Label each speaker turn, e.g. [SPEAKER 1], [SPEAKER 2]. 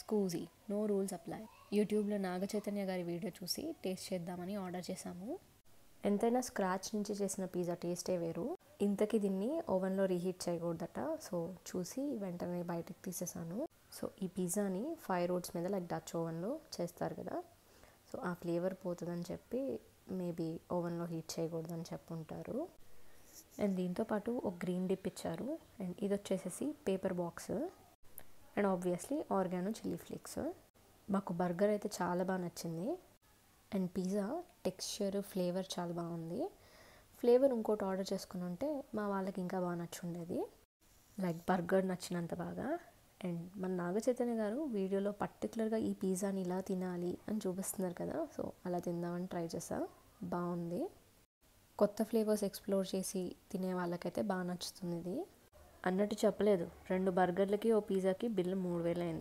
[SPEAKER 1] స్కూజీ, no rules apply. యూట్యూబ్లో నాగ చైతన్య గారి video చూసి టేస్ట్ చేద్దామని ఆర్డర్ చేశాము. ఎంతైనా స్క్రాచ్ నుంచి చేసిన పిజ్జా టేస్టే వేరు. ఇంతకీ దీన్ని ఓవెన్లో రీహీట్ చేయకూడదట. సో చూసి వెంటనే బయటకు తీసేసాను. సో ఈ పిజ్జాని 5 రూట్స్ మీద లైక్ డచ్ ఓవెన్లో చేస్తారు కదా, సో ఆ ఫ్లేవర్ పోతుందని చెప్పి మేబీ ఓవెన్లో హీట్ చేయకూడదని చెప్పుంటారు. అండ్ దీంతోపాటు ఒక గ్రీన్ డిప్ ఇచ్చారు. అండ్ ఇది వచ్చేసేసి paper box and obviously organo chilli flakes. మాకు బర్గర్ అయితే చాలా బాగా నచ్చింది. అండ్ పిజ్జా టెక్స్చర్ ఫ్లేవర్ చాలా బాగుంది. ఫ్లేవర్ ఇంకోటి ఆర్డర్ చేసుకుని ఉంటే మా వాళ్ళకి ఇంకా బాగా నచ్చుండేది, లైక్ బర్గర్ నచ్చినంత బాగా. అండ్ మన నాగ చైతన్య గారు వీడియోలో పర్టికులర్గా ఈ పిజ్జాని ఇలా తినాలి అని చూపిస్తున్నారు కదా, సో అలా తిందామని ట్రై చేసా. బాగుంది. కొత్త ఫ్లేవర్స్ ఎక్స్ప్లోర్ చేసి తినే వాళ్ళకైతే బాగా నచ్చుతుంది ఇది. అన్నట్టు చెప్పలేదు, 2 బర్గర్లకి ఓ పిజ్జాకి బిల్లు 3000 అయింది.